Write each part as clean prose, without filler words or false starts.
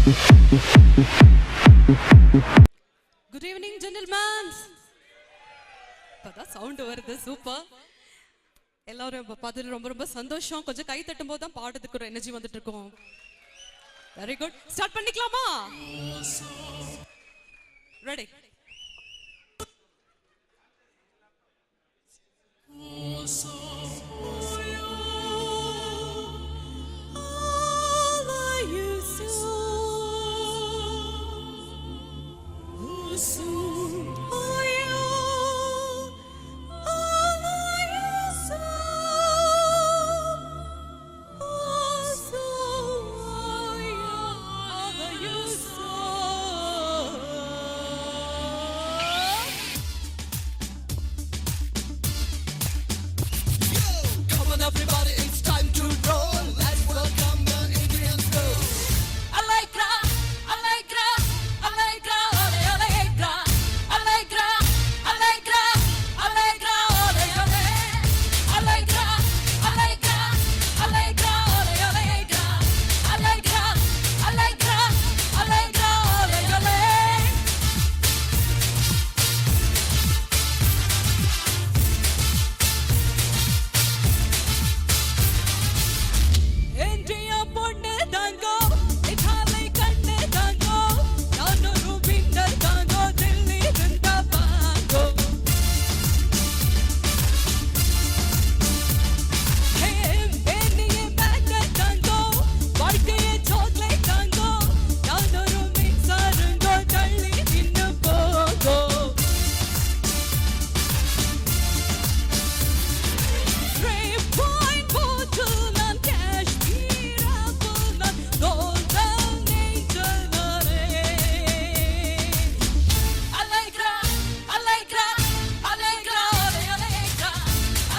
Good evening gentlemen. இப்பதான் sound வருது, super. எல்லாரும் பார்த்து ரொம்ப ரொம்ப சந்தோஷம். கொஞ்சம் கை தட்டும் போது தான் பாடுறதுக்கு ஒரு எனர்ஜி வந்துட்டு இருக்கோம். வெரி குட், ஸ்டார்ட் பண்ணிக்கலாமா? Ready? Everybody, it's time to roll. Let's welcome the Indian school. Allegra, Allegra, Allegra, ole Allegra, Allegra, Allegra, Allegra, ole ole. Allegra, Allegra, Allegra, ole Allegra, Allegra, Allegra, Allegra, ole ole. India பொண்ணு தாங்கோ, Italy கண்ணு தாங்கோ, நானொரு winner தாங்கோ, Delhi இருந்தா bongo. பெண்ணியே matter தாங்கோ, வாழ்க்கையே chocolate தாங்கோ, நானொரு மிக்சருங்கோ, தள்ளி நின்னு போங்கோ. Point bottle and cashmere apple and golden angel Allegra, Allegra, Allegra, ole Allegra,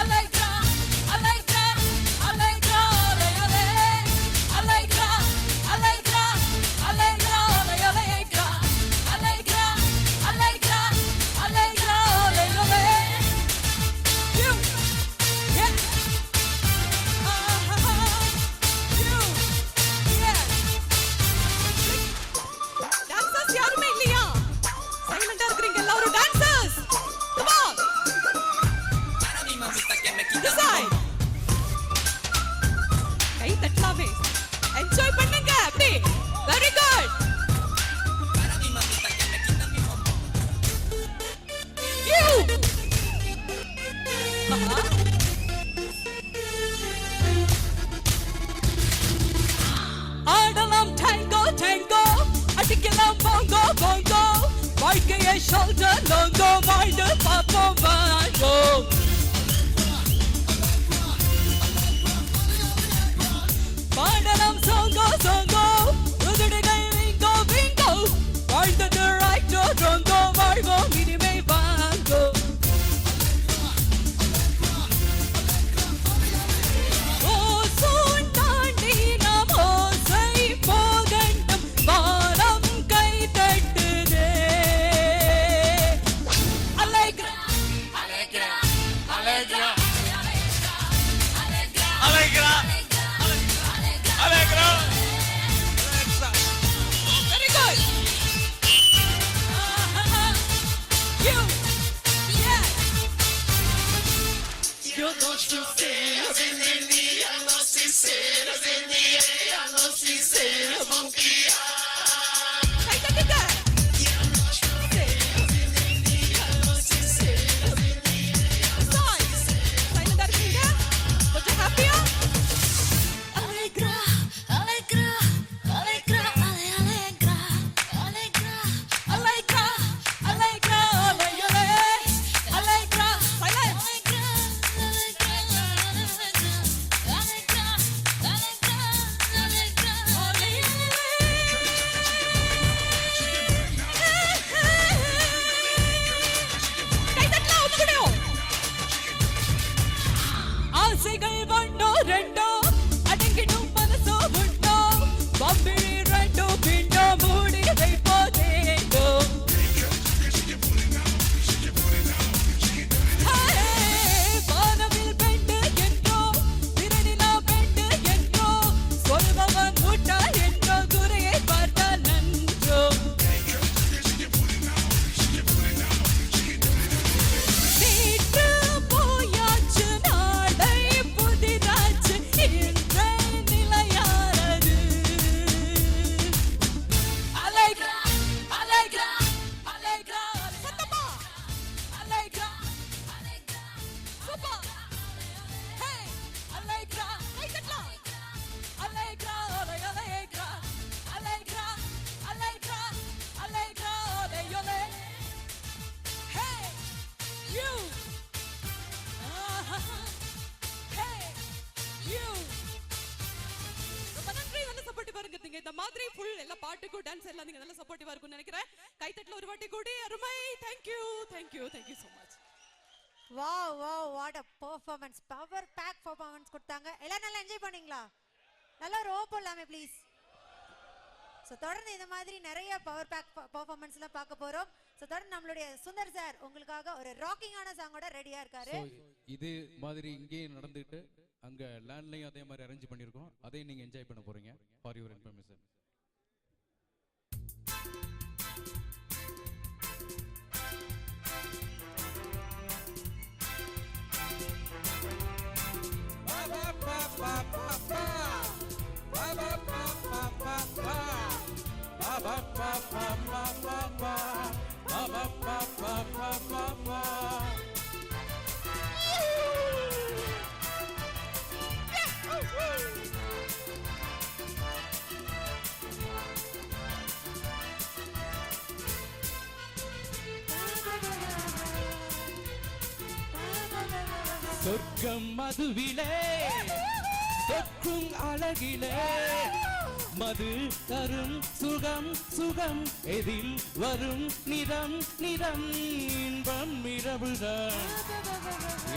Allegra, Allegra, Allegra, ole ole. Allegra, Allegra, Allegra, ole Allegra, Allegra, Allegra, Allegra, ole ole. You, yeah. Dancers யாருமே இல்லையா? சைலண்டா இருக்கீங்க எல்லாரும். Dancers come on. This side. கை தட்டலாமே, enjoy பண்ணுங்க அப்படி. Very good. You ஆடலாம் tango tango, அடிக்கலாம் bongo bongo, வாழ்க்கையை shoulder longo, வாழ்ந்து பார்ப்போம் வாங்கோ. பாடலாம் songo songo, உதடுகள் wingo wingo, வாழ்ந்தது right or wrong, வாழ்வோம் இனிமே வாங்கோ. ஓசோன் தாண்டி நாம் ஓசை போகட்டும், வானம் கை தட்டுதே. Allegra, Allegra, you. ரொம்ப நன்றி, நல்ல சப்போர்ட்டிவா இருக்கீங்க. இந்த மாதிரி ஃபுல் எல்லா பாட்டுக்கும் டான்ஸ் எல்லாம் நீங்க நல்ல சப்போர்ட்டிவா இருக்கும்னு நினைக்கிறேன். கைத்தட்டல ஒரு வாட்டி கூடி அருமை. Thank you so much. Wow wow, what a performance. Power pack performance கொடுத்தாங்க. எல்லாம் நல்லா என்ஜாய் பண்ணீங்களா? நல்லா ஒரு ஓ போடலாமே ப்ளீஸ். ஸோ தொடர்ந்து இந்த மாதிரி நிறைய பவர் பேக் பெர்ஃபார்மன்ஸ்லாம் பார்க்க போறோம். ஸோ தொடர்ந்து நம்மளுடைய சுந்தர் சார் உங்களுக்காக ஒரு ராக்கிங்கான சாங்கோட ரெடியா இருக்காரு. இது மாதிரி இங்கே நடந்துட்டு அங்க லேண்ட்லையும் அதே மாதிரி அரேஞ்ச் பண்ணியிருக்கோம். அதையும் நீங்க என்ஜாய் பண்ண போறீங்க. For your information. சொர்க்கம் மதுவிலே தொற்றும் அழகிலே மது தரும் சுகம் சுகம் எதில் வரும் நிறம் நிறம் இன்பம் இரவுதான்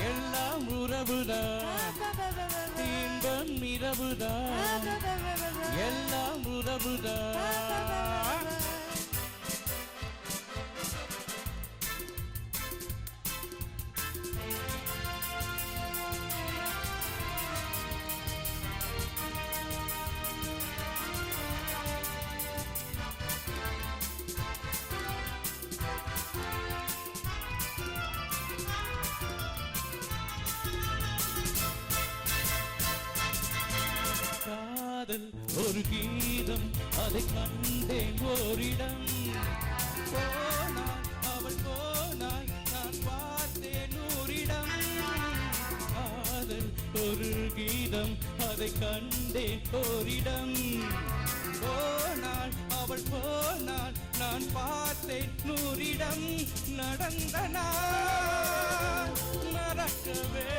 எல்லாம் உறவுதான் இன்பம் இரவுதான் எல்லாம் உறவுதான். காதல் ஒரு கீதம், அதை கண்டேன் ஓரிடம். போனாய் அவள் போனாய், நான் பார்த்தேன் நூறிடம். காதல் ஒரு கீதம், அதை கண்டேன் ஓரிடம். போனாள் அவள் போனாள், நான் பார்த்தேன் நூறிடம். நடந்த நாள் நடக்கவே,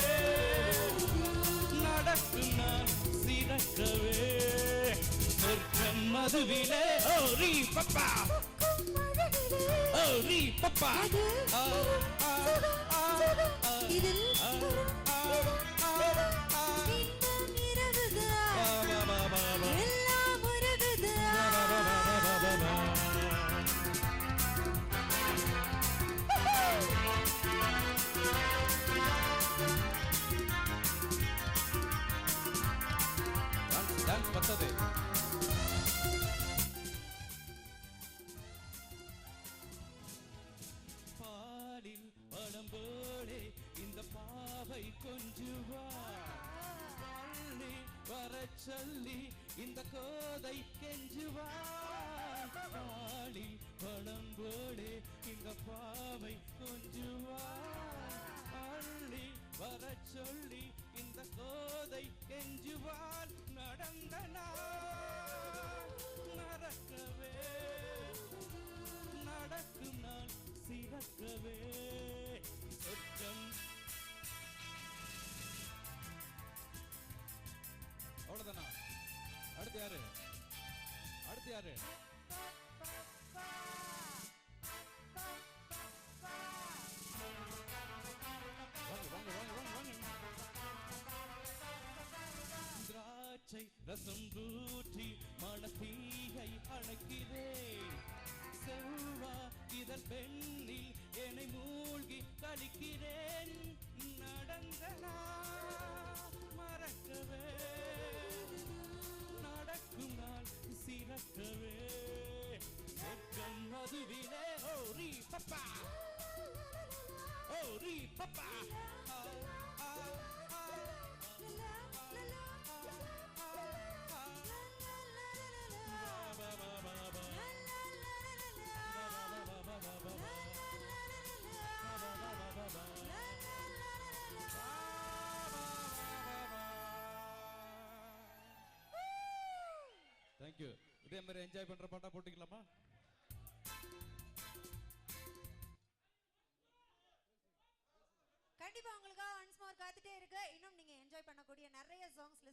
நடக்கும் நான் சிறக்கவே. சொர்க்கம் மதுவிலே ஓரி பப்பா ஓரி பப்பா டான்ஸ் பத்தது. பாலில் படம் போலே இந்த பாவை கொஞ்சுவா, பள்ளி வர சொல்லி இந்த கோதை கெஞ்சுவா. பாலில் படம் போலே இந்த பாவை கொஞ்சுவா, பள்ளி வர சொல்லி இந்த கோதை கெஞ்சுவாள். நடந்த நாள் நடக்கவே, நடக்கும் நாள் சிறக்கவே. சொர்க்கம் அவ்வளவுதானா? அடுத்து யாரு? அடுத்து யாரு? திராட்சை ரசம் ஊற்றி மணத்தீயை அணைக்கிறேன். செவ்வா இதழ் பெண்ணில் என்னை மூழ்கி கழிக்கிறேன். நடந்த நாள் மறக்கவே, நடக்கும் நாள் சிறக்கவே. சொர்க்கம் மதுவிலே ஓரி பப்பா ஓரி பப்பா. தேங்க்யூ. இதே மாதிரி என்ஜாய் பண்ற பாட்டா போட்டுக்கலாமா? கண்டிப்பா உங்களுக்காக ஒன்ஸ் மோர் காத்துட்டே இருக்கு. இன்னும் நீங்க என்ஜாய் பண்ணக்கூடிய நிறைய சாங்ஸ்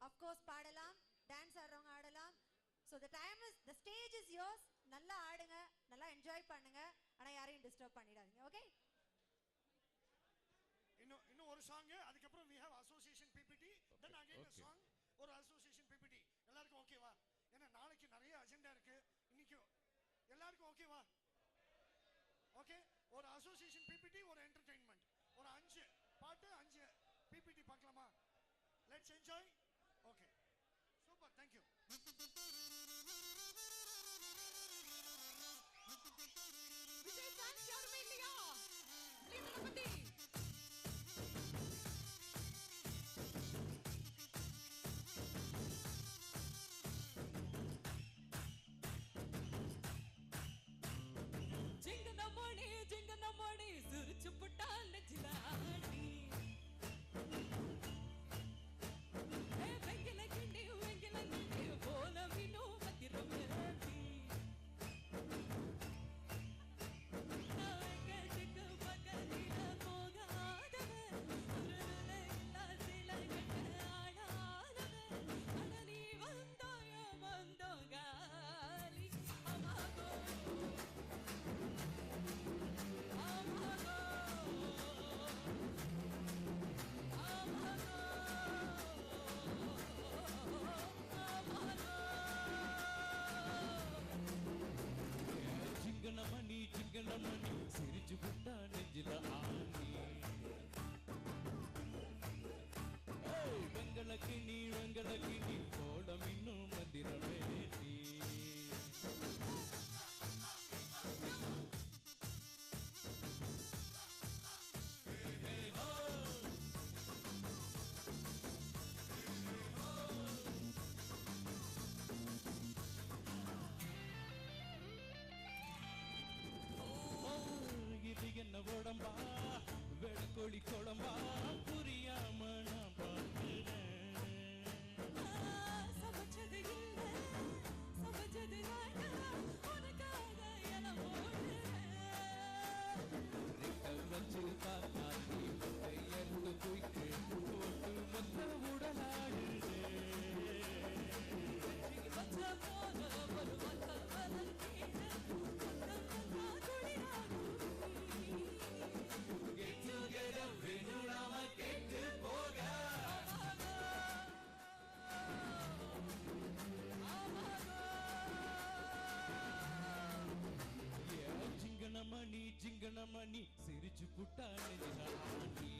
ஆஃப் கோர்ஸ் பாடலாம், டான்ஸ் ஆடுறவங்க ஆடலாம். So the stage is yours. நல்லா ஆடுங்க, நல்லா என்ஜாய் பண்ணுங்க, ஆனா யாரையும் டிஸ்டர்ப் பண்ணிடாதீங்க. ஓகே, இன்னும் ஒரு சாங், அதுக்கப்புறம் we have association PPT, then again a song, ஒரு association PPT. எல்லாருக்கும் ஓகேவா? ஏன்னா நாளைக்கு நிறைய அஜெண்டா இருக்கு. இன்னைக்கு எல்லாருக்கும் ஓகேவா? ஓகே, ஒரு association PPT, ஒரு entertainment, ஒரு 5 பாட்டு 5 PPT பார்க்கலாமா? Let's enjoy. Okay, super, thank you. Vijay fans யாருமே இல்லையா? ப்ளீஸ் கணபதி. ஜிங்கனமணி சிரிச்சு புட்டா நெஞ்சில ஆடி. வெங்கில கிண்டி போல மீனோ மத்திரமே சிங்கனமணி சிரிச்சு புட்டா நெஞ்சில ஆணி. வெங்கலக்கிணி கோடம் இன்னும் மந்திரமேட்டி. இது என்ன உடம்பா வெடக்கோழி குழம்பா புரியாம நான் பார்க்கிறேன். சமைச்சது இல்ல சமைச்சது உனக்காக என வச்சு பார்த்தா நீ எடுத்து போய்க்கு போட்டு மொத்த உடலாடுது. போன ஒரு மக்கள் ஜிங்கனமணி சிரிச்சு புட்டா நெஞ்சில ஆணி.